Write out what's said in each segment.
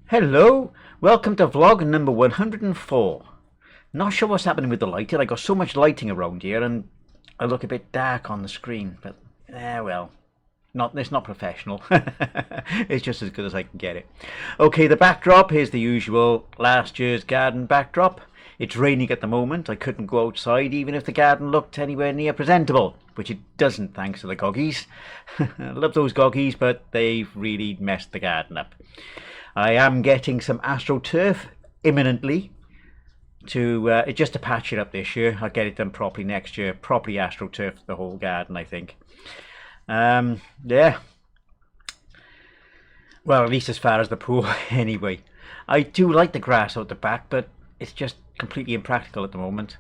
Hello, welcome to vlog number 104. Not sure what's happening with the lighting. I got so much lighting around here and I look a bit dark on the screen, but well, it's not professional. It's just as good as I can get it. Okay, the backdrop is the usual last year's garden backdrop. It's raining at the moment. I couldn't go outside even if the garden looked anywhere near presentable, which it doesn't thanks to the goggies. I love those goggies, but they've really messed the garden up. I am getting some AstroTurf imminently just to patch it up this year. I'll get it done properly next year. Properly AstroTurf the whole garden, I think. Yeah. Well, at least as far as the pool anyway. I do like the grass out the back, but it's just completely impractical at the moment.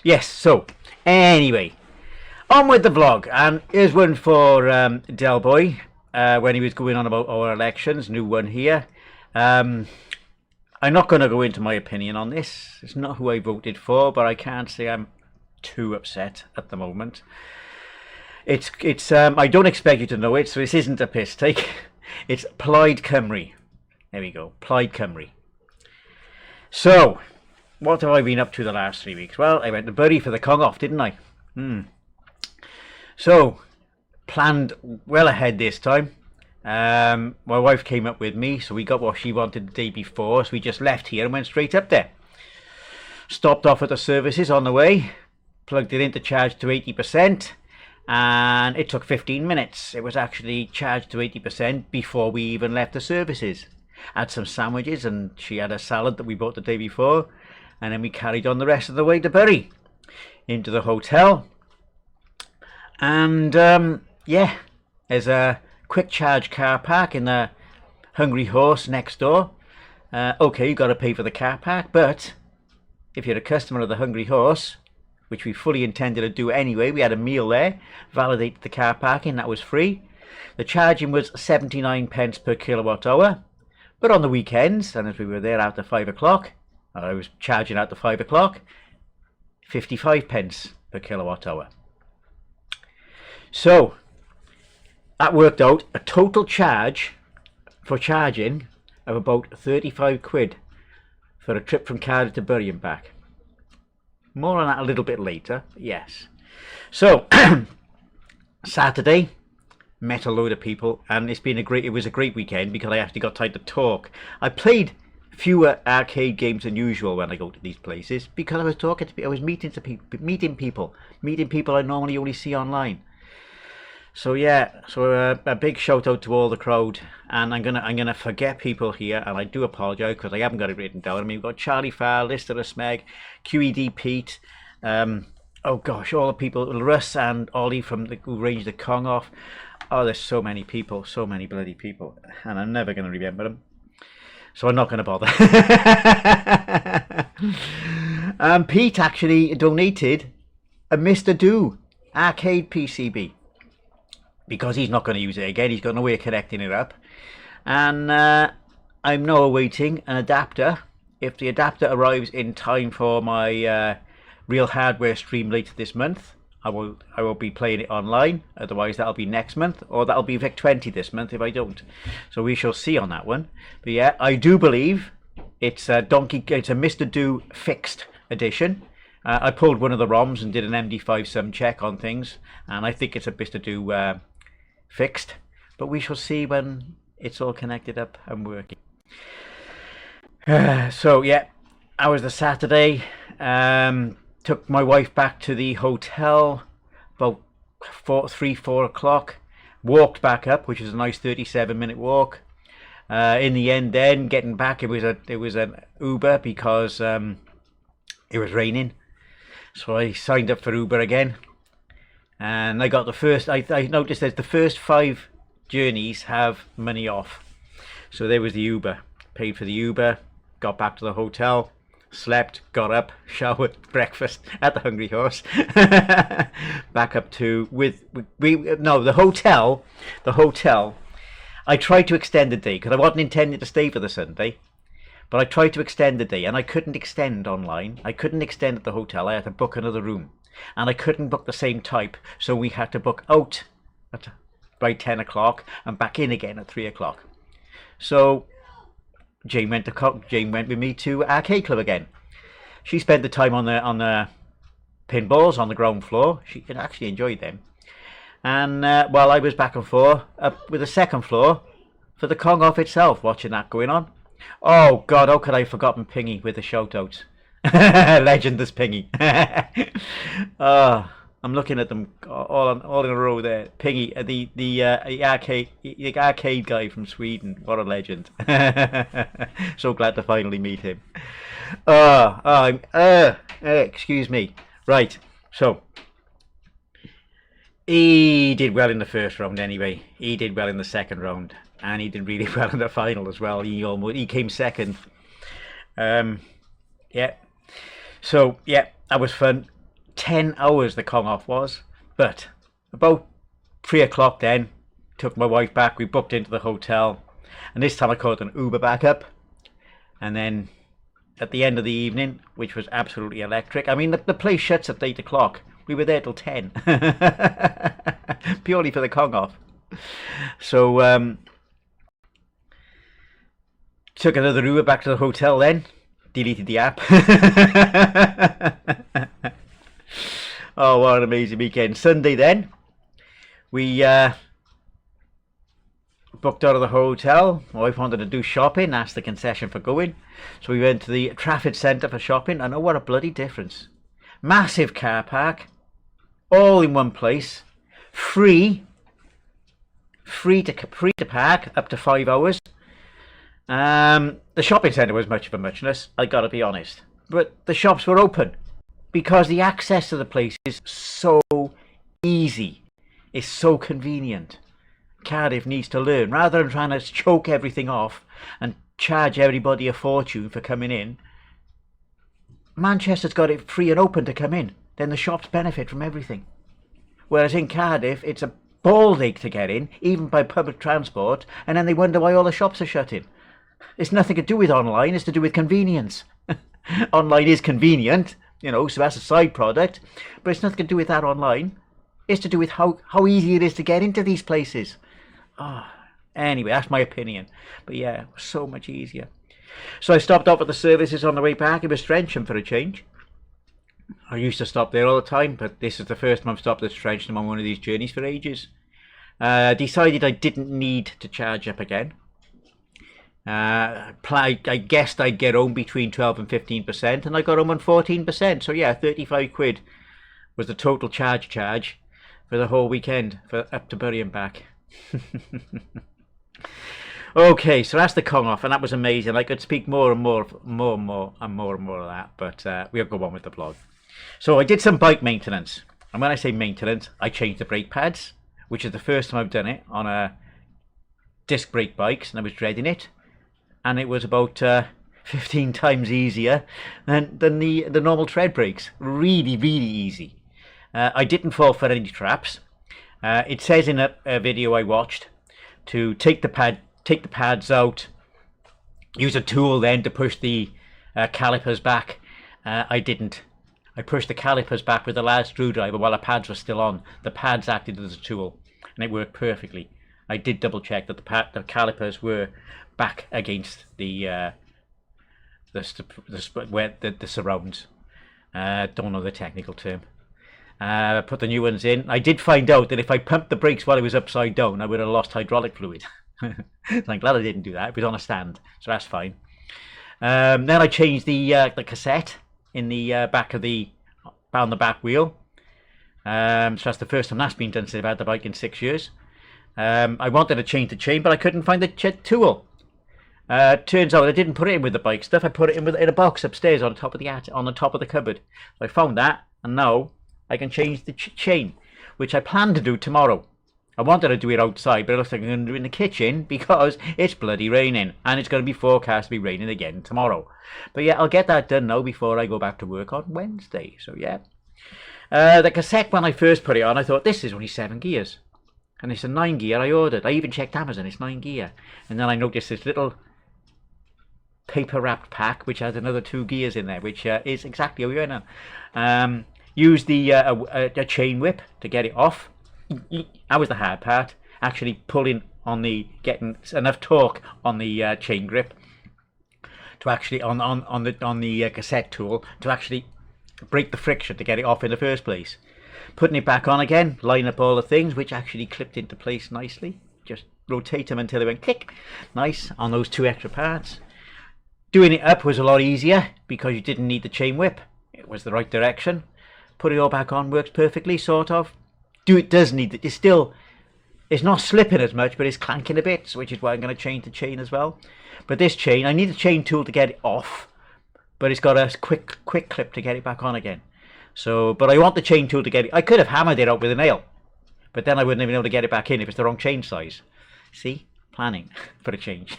Yes, so anyway, on with the vlog. And here's one for Del Boy when he was going on about our elections. New one here. I'm not going to go into my opinion on this. It's not who I voted for, but I can't say I'm too upset at the moment. It's I don't expect you to know it, so this isn't a piss take. It's Plaid Cymru. There we go, Plaid Cymru. So, what have I been up to the last 3 weeks? Well, I went to Bury for the Kong off, didn't I? So, planned well ahead this time. My wife came up with me, so we got what she wanted the day before, so we just left here and went straight up there. Stopped off at the services on the way, plugged it in to charge to 80%, and it took 15 minutes. It was actually charged to 80% before we even left the services. Had some sandwiches, and she had a salad that we bought the day before, and then we carried on the rest of the way to Bury, into the hotel. And yeah, there's a quick charge car park in the Hungry Horse next door. Okay, you got to pay for the car park, but if you're a customer of the Hungry Horse, which we fully intended to do anyway, we had a meal there, validated the car parking, that was free. The charging was 79 pence per kilowatt hour, but on the weekends, and as we were there after 5 o'clock, I was charging after 5 o'clock, 55 pence per kilowatt hour. So that worked out a total charge for charging of about 35 quid for a trip from Cardiff to Bury and back. More on that a little bit later, yes. So Saturday, met a load of people, and it was a great weekend because I actually got time to talk. I played fewer arcade games than usual when I go to these places because I was talking to people, I was meeting people I normally only see online. So yeah, a big shout out to all the crowd, and I'm gonna forget people here, and I do apologise because I haven't got it written down. I mean, we've got Charlie Farr, Lister Smeg, QED Pete, oh gosh, all the people, Russ and Ollie who ranged the Kong off. Oh, there's so many people, so many bloody people, and I'm never gonna remember them, so I'm not gonna bother. Pete actually donated a Mr. Do arcade PCB. Because he's not going to use it again, he's got no way of connecting it up. And I'm now awaiting an adapter. If the adapter arrives in time for my Real Hardware stream later this month, I will be playing it online. Otherwise that'll be next month, or that'll be VIC-20 this month if I don't. So we shall see on that one. But yeah, I do believe it's a Mr. Do fixed edition. I pulled one of the ROMs and did an MD5 sum check on things, and I think it's a Mr. Do fixed, but we shall see when it's all connected up and working. So yeah, I was the Saturday, took my wife back to the hotel about 4 o'clock, walked back up, which was a nice 37-minute walk. In the end then, getting back, it was an Uber because it was raining, so I signed up for Uber again. And I got the first, I noticed that the first 5 journeys have money off. So there was the Uber. Paid for the Uber, got back to the hotel, slept, got up, showered, breakfast at the Hungry Horse. Back up to, the hotel. I tried to extend the day because I wasn't intending to stay for the Sunday. But I tried to extend the day and I couldn't extend online. I couldn't extend at the hotel. I had to book another room. And I couldn't book the same type, so we had to book out by 10 o'clock and back in again at 3 o'clock. So Jane went with me to Arcade Club again. She spent the time on the pinballs on the ground floor. She actually enjoyed them. And while I was back and forth up with the second floor for the Kong off itself, watching that going on. Oh God, how could I have forgotten Pingy with the shout outs? Legend this Pingy. I'm looking at them all in a row there. Pingy, the arcade guy from Sweden. What a legend! So glad to finally meet him. Excuse me. Right, so he did well in the first round anyway. He did well in the second round, and he did really well in the final as well. He came second. Yeah. So yeah, that was fun. 10 hours the Kong off was, but about 3 o'clock then, took my wife back, we booked into the hotel, and this time I called an Uber back up, and then at the end of the evening, which was absolutely electric, I mean the place shuts at 8 o'clock, we were there till 10, purely for the Kong off. So took another Uber back to the hotel then, deleted the app. Oh, what an amazing weekend. Sunday then, we booked out of the hotel. My wife wanted to do shopping, asked the concession for going. So we went to the Trafford Centre for shopping, and oh, what a bloody difference. Massive car park, all in one place, free to park, up to 5 hours. The shopping centre was much of a muchness, I gotta be honest. But the shops were open, because the access to the place is so easy, it's so convenient. Cardiff needs to learn, rather than trying to choke everything off and charge everybody a fortune for coming in. Manchester's got it free and open to come in, then the shops benefit from everything. Whereas in Cardiff, it's a ball ache to get in, even by public transport, and then they wonder why all the shops are shutting. It's nothing to do with online, it's to do with convenience. Online is convenient, you know, so that's a side product, but it's nothing to do with that online. It's to do with how easy it is to get into these places. Anyway, that's my opinion. But yeah, it was so much easier. So I stopped off at the services on the way back. It was Trencham for a change. I used to stop there all the time, but this is the first time I've stopped at Trencham on one of these journeys for ages. Decided I didn't need to charge up again. I guessed I'd get home between 12 and 15%, and I got home on 14%. So yeah, 35 quid was the total charge for the whole weekend, for up to Bury and back. Okay, so that's the Kong off, and that was amazing. I could speak more and more of that, but we'll go on with the vlog. So I did some bike maintenance, and when I say maintenance, I changed the brake pads, which is the first time I've done it on a disc brake bikes, and I was dreading it. And it was about 15 times easier than the normal tread brakes. Really, really easy. I didn't fall for any traps. It says in a video I watched to take the pads out, use a tool then to push the calipers back. I didn't. I pushed the calipers back with a large screwdriver while the pads were still on. The pads acted as a tool, and it worked perfectly. I did double check that the calipers were back against the surrounds. Don't know the technical term. Put the new ones in. I did find out that if I pumped the brakes while it was upside down, I would have lost hydraulic fluid. So I'm glad I didn't do that. It was on a stand, so that's fine. Then I changed the cassette in the back of on the back wheel. So that's the first time that's been done since I've had the bike in 6 years. I wanted to change the chain, but I couldn't find the tool. Turns out I didn't put it in with the bike stuff. I put it in in a box upstairs on top of the cupboard. So I found that, and now I can change the chain, which I plan to do tomorrow. I wanted to do it outside, but it looks like I'm going to do it in the kitchen because it's bloody raining, and it's going to be forecast to be raining again tomorrow. But yeah, I'll get that done now before I go back to work on Wednesday. So yeah, the cassette, when I first put it on, I thought this is only 7 gears, and it's a 9 gear I ordered. I even checked Amazon, it's 9 gear, and then I noticed this little paper wrapped pack which has another 2 gears in there, which is exactly how we went on. Use the a chain whip to get it off. That was the hard part, actually pulling on getting enough torque on the chain grip to actually on the cassette tool to actually break the friction to get it off in the first place. Putting it back on again, line up all the things, which actually clipped into place nicely. Just rotate them until they went click, nice on those 2 extra parts. Doing it up was a lot easier because you didn't need the chain whip. It was the right direction. Put it all back on, works perfectly, sort of. It does need it. It's not slipping as much, but it's clanking a bit, which is why I'm going to change the chain as well. But this chain, I need a chain tool to get it off, but it's got a quick clip to get it back on again. So, but I want the chain tool to get it. I could have hammered it out with a nail, but then I wouldn't have been able to get it back in if it's the wrong chain size. See, planning for a change.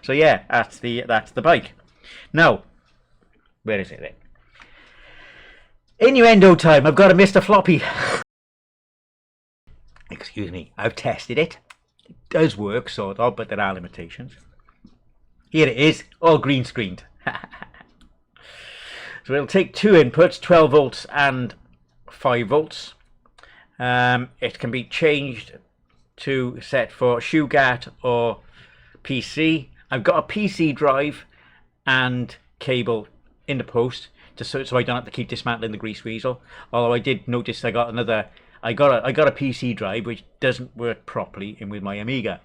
So yeah, that's the bike. Now, where is it then? Innuendo time. I've got a Mr. Floppy. Excuse me. I've tested it. It does work, sort of, but there are limitations. Here it is, all green screened. So it'll take 2 inputs, 12 volts and 5 volts. It can be changed to set for ShoeGat or PC. I've got a PC drive and cable in the post so I don't have to keep dismantling the grease weasel. Although I did notice I got a PC drive which doesn't work properly in with my Amiga.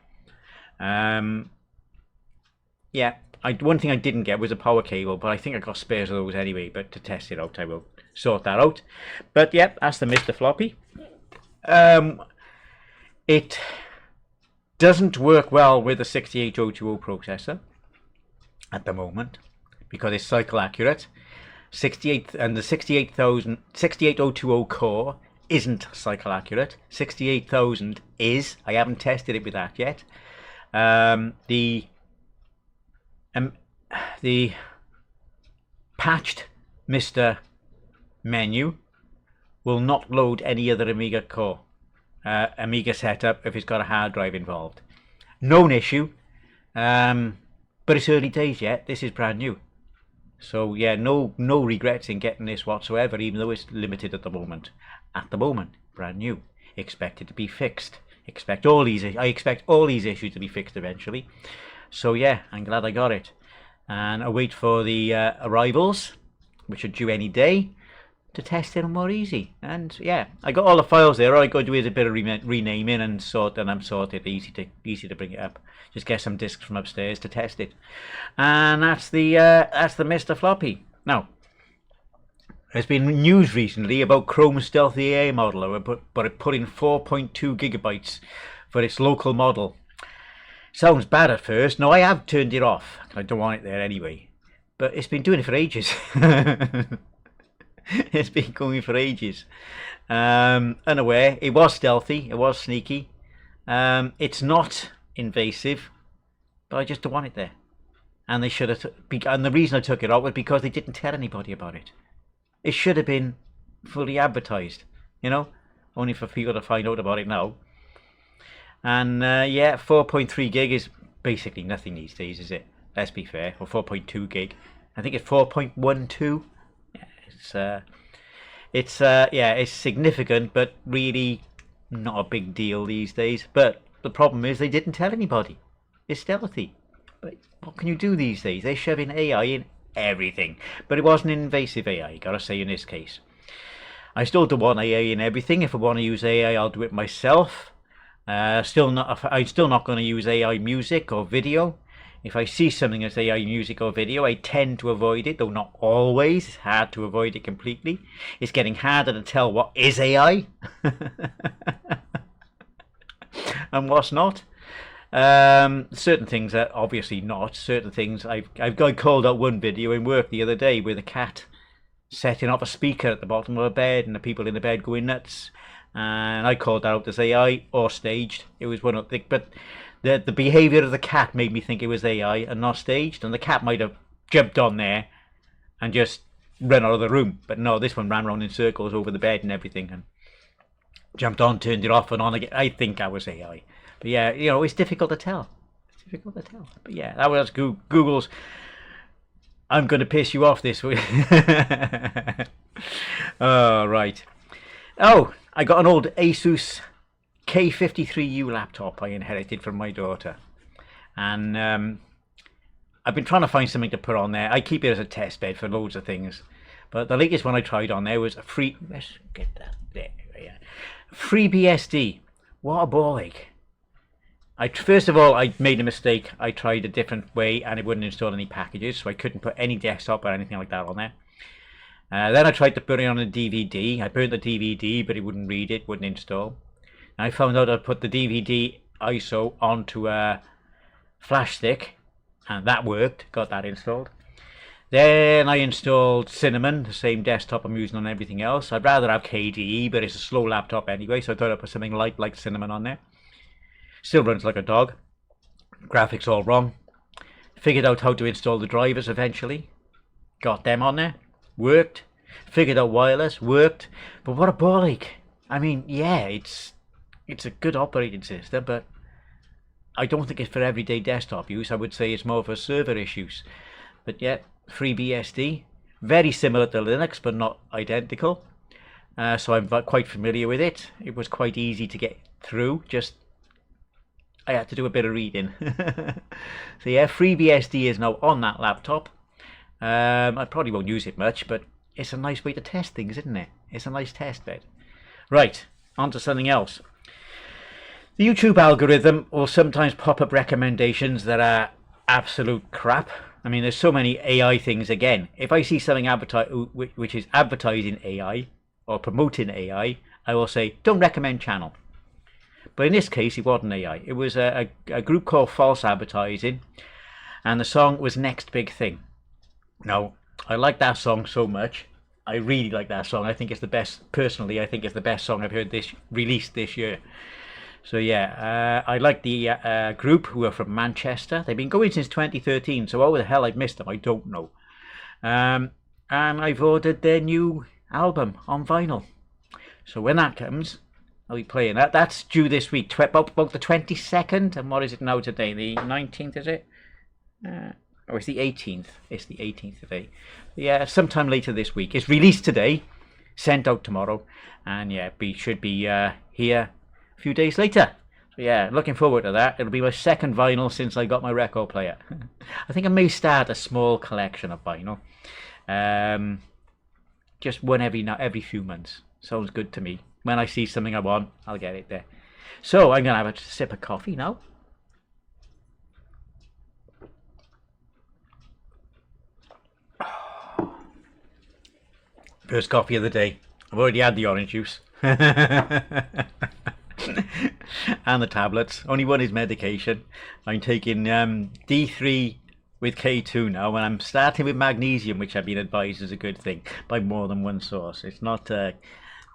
Yeah, one thing I didn't get was a power cable, but I think I got spares of those anyway. But to test it out, I will sort that out. But yeah, that's the Mr. Floppy. It doesn't work well with the 68020 processor at the moment because it's cycle accurate. The 68020 core isn't cycle accurate. 68000 is. I haven't tested it with that yet. The patched Mr. menu will not load any other Amiga core, Amiga setup if it's got a hard drive involved. Known issue, but it's early days yet. This is brand new. So yeah, no regrets in getting this whatsoever, even though it's limited at the moment. At the moment, brand new. Expect it to be fixed. I expect all these issues to be fixed eventually. So yeah, I'm glad I got it. And I wait for the arrivals, which are due any day, to test it more easy. And yeah, I got all the files there. All I got to do is a bit of renaming and I'm sorted. Easy to bring it up. Just get some discs from upstairs to test it. And that's the Mr. Floppy. Now, there's been news recently about Chrome Stealthy AI model, but it put in 4.2 gigabytes for its local model. Sounds bad at first. No, I have turned it off. I don't want it there anyway. But it's been doing it for ages. It's been going for ages. Unaware. It was stealthy. It was sneaky. It's not invasive, but I just don't want it there. And they should have. And the reason I took it out was because they didn't tell anybody about it. It should have been fully advertised, you know, only for people to find out about it now. And yeah, 4.3 gig is basically nothing these days, is it? Let's be fair. Or 4.2 gig. I think it's 4.12. Yeah, it's significant, but really not a big deal these days. But the problem is they didn't tell anybody. It's stealthy. But what can you do these days? They shove in AI in everything. But it wasn't invasive AI, gotta say in this case. I still don't want AI in everything. If I want to use AI, I'll do it myself. I'm still not going to use AI music or video. If I see something as AI music or video, I tend to avoid it, though not always. It's hard to avoid it completely. It's getting harder to tell what is AI and what's not. Certain things are obviously not. Certain things I've got called out one video in work the other day with a cat setting off a speaker at the bottom of a bed and the people in the bed going nuts. And I called that out as AI or staged. It was one of the, but the behaviour of the cat made me think it was AI and not staged. And the cat might have jumped on there and just run out of the room. But no, this one ran around in circles over the bed and everything and jumped on, turned it off and on again. I think I was AI. But yeah, you know, it's difficult to tell. It's difficult to tell. But yeah, that was Google's I'm going to piss you off this week. Oh, right. Oh, I got an old Asus K53U laptop I inherited from my daughter. And I've been trying to find something to put on there. I keep it as a test bed for loads of things. But the latest one I tried on there was a free... Let's get that there. Yeah. FreeBSD. What a ball ache. First of all, I made a mistake. I tried a different way and it wouldn't install any packages, so I couldn't put any desktop or anything like that on there. Then I tried to put it on a DVD. I burnt the DVD, but it wouldn't read it, wouldn't install. And I found out I'd put the DVD ISO onto a flash stick, and that worked, got that installed. Then I installed Cinnamon, the same desktop I'm using on everything else. I'd rather have KDE, but it's a slow laptop anyway, so I thought I'd put something light like Cinnamon on there. Still runs like a dog. Graphics all wrong. Figured out how to install the drivers eventually. Got them on there. Worked. Figured out wireless. Worked. But what a ball ache. I mean, yeah, it's a good operating system, but I don't think it's for everyday desktop use. I would say it's more for server issues. But yeah, FreeBSD. Very similar to Linux, but not identical. So I'm quite familiar with it. It was quite easy to get through. I had to do a bit of reading. So yeah, FreeBSD is now on that laptop. I probably won't use it much, but it's a nice way to test things, isn't it? It's a nice test bed. Right, on to something else. The YouTube algorithm will sometimes pop up recommendations that are absolute crap. I mean, there's so many AI things. Again, if I see something which is advertising AI or promoting AI, I will say, don't recommend channel. But in this case, it wasn't AI. It was a group called False Advertising, and the song was Next Big Thing. Now, I like that song so much. I really like that song. I think it's the best, personally, I think it's the best song I've heard released this year. So yeah, I like the group, who are from Manchester. They've been going since 2013, so how the hell I've missed them, I don't know. And I've ordered their new album on vinyl. So when that comes, I'll be playing that. That's due this week, about the 22nd. And what is it now today? The 19th, is it? Oh, it's the 18th. It's the 18th today. Yeah, sometime later this week. It's released today, sent out tomorrow. And yeah, should be here a few days later. So yeah, looking forward to that. It'll be my second vinyl since I got my record player. I think I may start a small collection of vinyl. Just one every few months. Sounds good to me. When I see something I want, I'll get it there. So I'm going to have a sip of coffee now. First coffee of the day. I've already had the orange juice. And the tablets. Only one is medication. I'm taking D3 with K2 now, and I'm starting with magnesium, which I've been advised is a good thing by more than one source. It's not...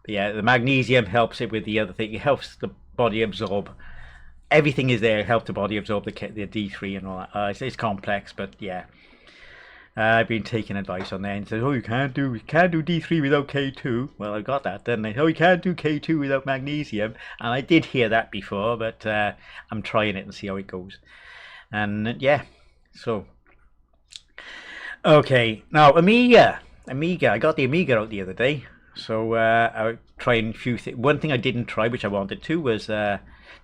yeah, the magnesium helps it with the other thing. It helps the body absorb. Everything is there to help the body absorb the D3 and all that. It's complex, but yeah. I've been taking advice on there and said, oh, you can't do D3 without K2. Well, I got that, didn't I? Oh, you can't do K2 without magnesium. And I did hear that before, but I'm trying it and see how it goes. And yeah, so. Okay, now Amiga. I got the Amiga out the other day. So I tried a few things. One thing I didn't try, which I wanted to, was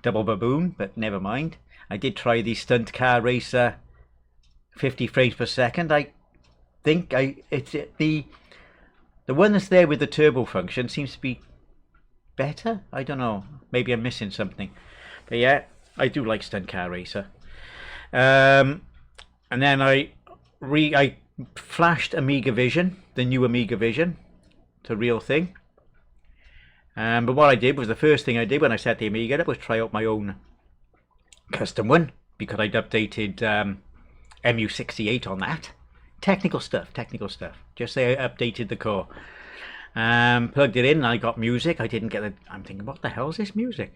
Double Baboon, but never mind. I did try the Stunt Car Racer 50 frames per second. I think it's the one that's there with the turbo function seems to be better. I don't know. Maybe I'm missing something. But yeah, I do like Stunt Car Racer. And then I flashed Amiga Vision, the new Amiga Vision. It's a real thing. But what I did was, the first thing I did when I set the Amiga up was try out my own custom one, because I'd updated MU68 on that. Technical stuff. Just say I updated the core. Plugged it in and I got music. I didn't get the... I'm thinking, what the hell is this music?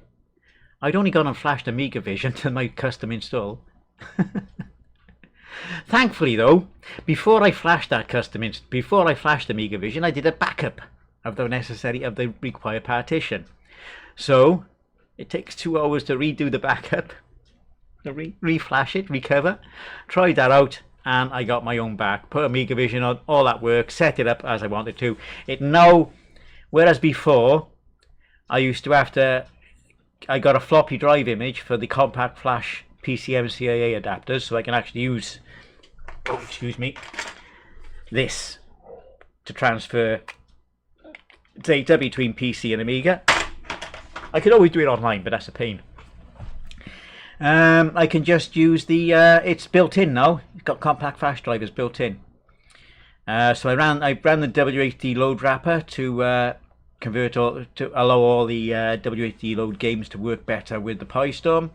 I'd only gone and flashed Amiga Vision to my custom install. Thankfully though, before I flashed Amiga Vision, I did a backup of the required partition. So it takes 2 hours to redo the backup, to reflash it, recover. Tried that out, and I got my own back. Put Amiga Vision on, all that work, set it up as I wanted to. It now, whereas before I used to have to, I got a floppy drive image for the compact flash PCMCIA adapters, so I can actually use oh, excuse me, this to transfer data between PC and Amiga. I could always do it online, but that's a pain. I can just use the, it's built in now. It's got compact flash drivers built in. So I ran the WHD load wrapper to convert to allow all the WHD load games to work better with the PiStorm,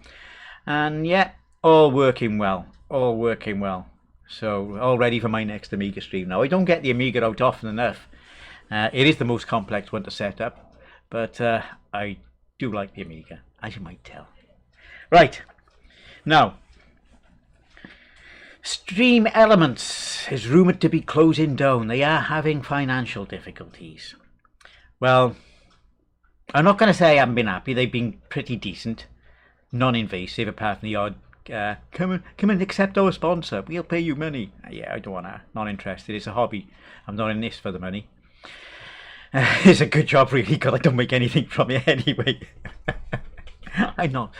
and yeah, all working well. So all ready for my next Amiga stream now. I don't get the Amiga out often enough. It is the most complex one to set up, but I do like the Amiga, as you might tell. Right, now, Stream Elements is rumoured to be closing down. They are having financial difficulties. Well, I'm not going to say I haven't been happy. They've been pretty decent, non-invasive, apart from the odd, come and accept our sponsor. We'll pay you money. Yeah, I don't want to. Not interested. It's a hobby. I'm not in this for the money. It's a good job, really, because I don't make anything from it anyway. I don't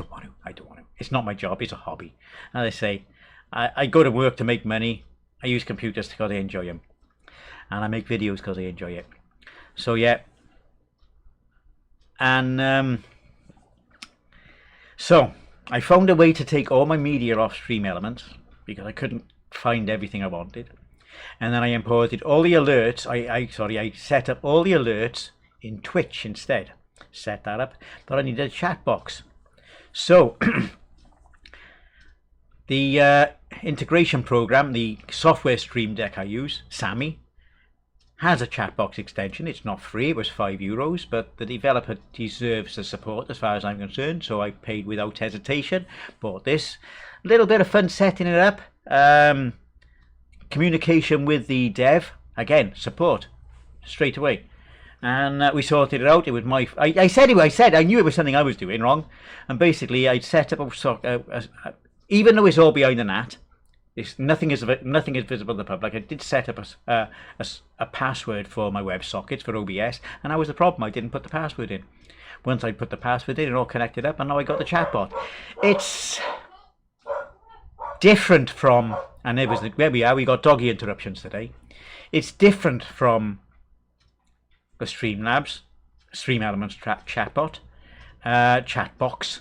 want to. It's not my job. It's a hobby. As I say, I go to work to make money. I use computers because I enjoy them, and I make videos because I enjoy it. So yeah, and so I found a way to take all my media off Stream Elements because I couldn't find everything I wanted, and then I imported all the alerts. I set up all the alerts in Twitch instead. Set that up, but I needed a chat box. So the integration program, the software Stream Deck I use, Sammy, has a chat box extension. It's not free. It was €5, but the developer deserves the support as far as I'm concerned, so I paid without hesitation. Bought this. A little bit of fun setting it up. Communication with the dev, again, support straight away. And we sorted it out. It was my. I knew it was something I was doing wrong, and basically I'd set up even though it's all behind the NAT, nothing is visible to the public. I did set up a password for my WebSockets for OBS, and that was the problem. I didn't put the password in. Once I put the password in, it all connected up, and now I got the chatbot. It's different from, and it was where we are. We got doggy interruptions today. It's different from the Streamlabs, Stream Elements chatbot, chatbox.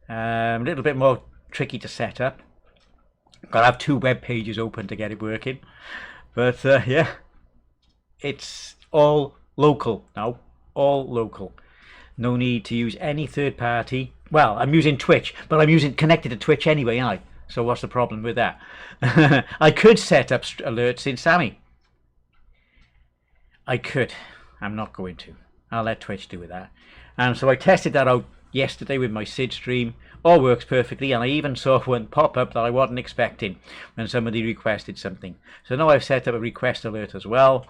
A little bit more tricky to set up. Got to have 2 web pages open to get it working, but yeah, it's all local now. All local. No need to use any third party. Well, I'm using Twitch, but I'm connected to Twitch anyway, aren't I? So what's the problem with that? I could set up alerts in Sammy. I could. I'm not going to. I'll let Twitch do with that. And so I tested that out yesterday with my Sid stream. All works perfectly, and I even saw one pop up that I wasn't expecting when somebody requested something. So now I've set up a request alert as well,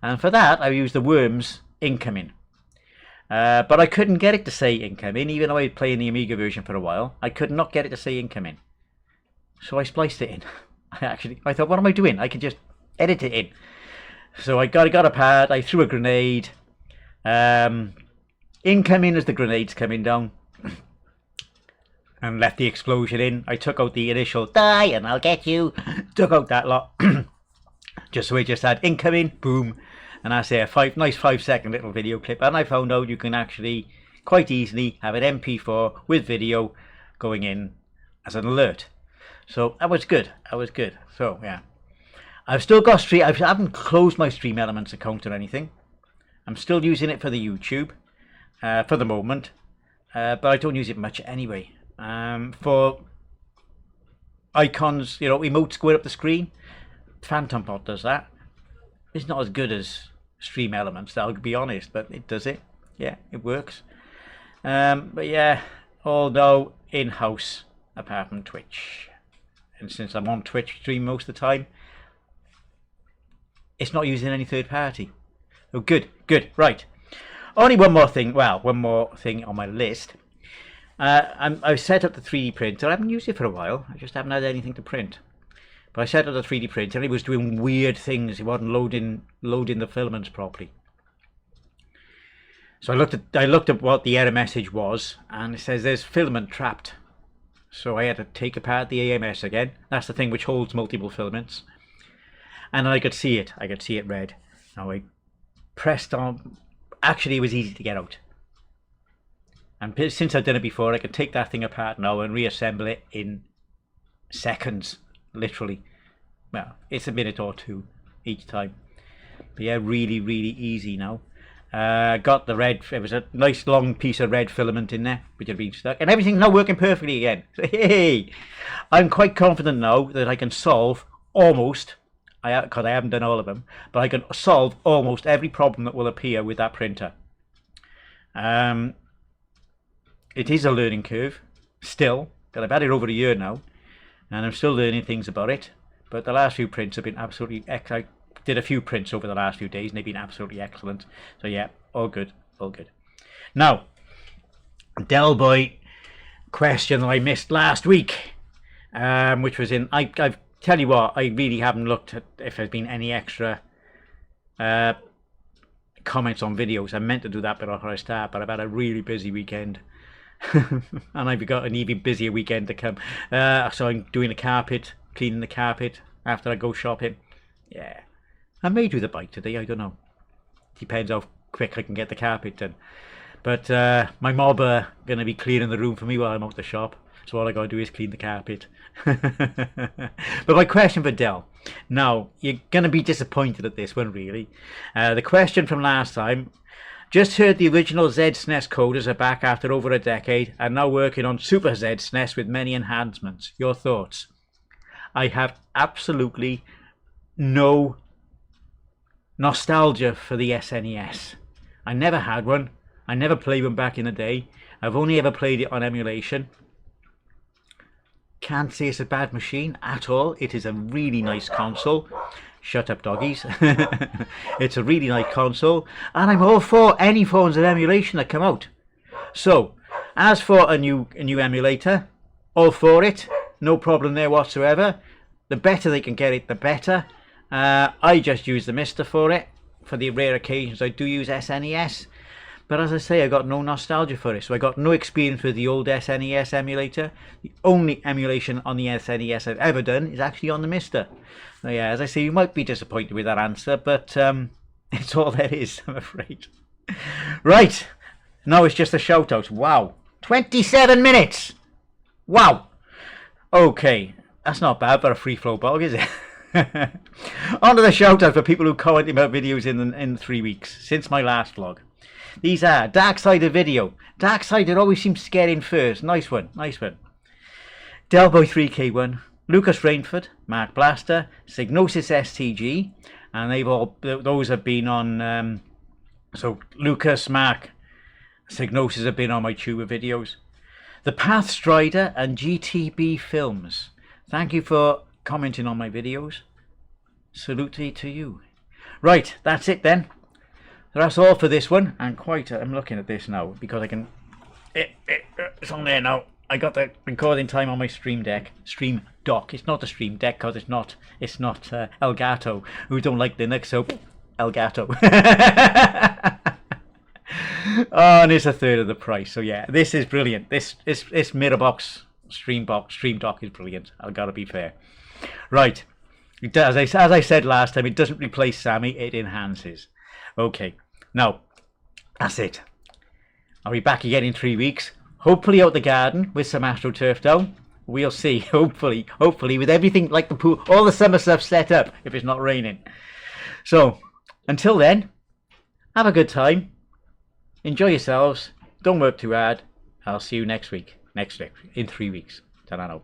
and for that I used the Worms incoming. But I couldn't get it to say incoming, even though I was playing the Amiga version for a while. I could not get it to say incoming. So I spliced it in. I thought, what am I doing? I can just edit it in. So I got a pad, I threw a grenade. Incoming as the grenade's coming down. And left the explosion in. I took out the initial die and I'll get you. Took out that lot. Just so we just had incoming, boom. And I say a nice 5-second little video clip. And I found out you can actually quite easily have an MP4 with video going in as an alert. So that was good. So yeah. I've still got Stream. I haven't closed my Stream Elements account or anything. I'm still using it for the YouTube for the moment. But I don't use it much anyway. For icons, emotes going up the screen, PhantomBot does that. It's not as good as Stream Elements, I'll be honest, but it does it. Yeah, it works. But yeah, although in-house, apart from Twitch. And since I'm on Twitch stream most of the time, it's not using any third party. Oh, good, right. Only one more thing on my list. I've set up the 3D printer. I haven't used it for a while. I just haven't had anything to print. But I set up the 3D printer and it was doing weird things. It wasn't loading the filaments properly. So I looked at what the error message was, and it says there's filament trapped So I had to take apart the AMS again. That's the thing which holds multiple filaments. And I could see it. I could see it red. Now I pressed on. Actually, it was easy to get out. And since I've done it before, I can take that thing apart now and reassemble it in seconds, literally. Well, it's a minute or two each time. But yeah, really, really easy now. Got the red, it was a nice long piece of red filament in there, which had been stuck, and everything's now working perfectly again. So, hey, I'm quite confident now that I can solve almost, because I haven't done all of them, but I can solve almost every problem that will appear with that printer. It is a learning curve, still, but I've had it over a year now, and I'm still learning things about it. But the last few prints have been absolutely excellent. I did a few prints over the last few days, and they've been absolutely excellent. So yeah, all good, all good. Now, Del Boy question that I missed last week, which was in, I've tell you what, I really haven't looked at if there's been any extra comments on videos. I meant to do that before I start, but I've had a really busy weekend. And I've got an even busier weekend to come. So I'm doing the carpet, cleaning the carpet after I go shopping. Yeah, I may do the bike today, I don't know. Depends how quick I can get the carpet done. But my mob are going to be cleaning the room for me while I'm out the shop. So all I got to do is clean the carpet. But my question for Del. Now, you're going to be disappointed at this one, really. The question from last time. Just heard the original Z SNES coders are back after over a decade and now working on Super Z SNES with many enhancements. Your thoughts? I have absolutely no nostalgia for the SNES. I never had one. I never played one back in the day. I've only ever played it on emulation. Can't say it's a bad machine at all. It is a really nice console. Shut up, doggies. It's a really nice console, and I'm all for any forms of emulation that come out. So, as for a new emulator, all for it. No problem there whatsoever. The better they can get it, the better. I just use the Mister for it. For the rare occasions I do use SNES. But as I say, I got no nostalgia for it. So I got no experience with the old SNES emulator. The only emulation on the SNES I've ever done is actually on the Mister. So yeah, as I say, you might be disappointed with that answer, but it's all there is, I'm afraid. Right, now it's just a shout out. Wow, 27 minutes! Wow! Okay, that's not bad for a free flow blog, is it? On to the shout out for people who commented my videos in 3 weeks, since my last vlog. These are Darksider Video. Darksider always seems to get in first. Nice one, nice one. Delboy3K1, Lucas Rainford, Mark Blaster, Signosis STG, and those have been on. So Lucas, Mark, Signosis have been on my tuber videos. The Path Strider and GTB Films. Thank you for commenting on my videos. Salute to you. Right, that's it then. That's all for this one, and I'm looking at this now because I can. It's on there now. I got the recording time on my Stream Dock. It's not the Stream Deck because it's not Elgato, who don't like Linux, so Elgato. Oh, and it's a third of the price. So yeah, this is brilliant. This Mirrorbox Stream Dock is brilliant. I've got to be fair. Right, as I said last time, it doesn't replace Sammy, it enhances. Okay, now that's it. I'll be back again in 3 weeks. Hopefully out the garden with some AstroTurf down. We'll see. Hopefully with everything like the pool, all the summer stuff set up if it's not raining. So until then, have a good time. Enjoy yourselves. Don't work too hard. I'll see you next week. In 3 weeks. Ta-da now.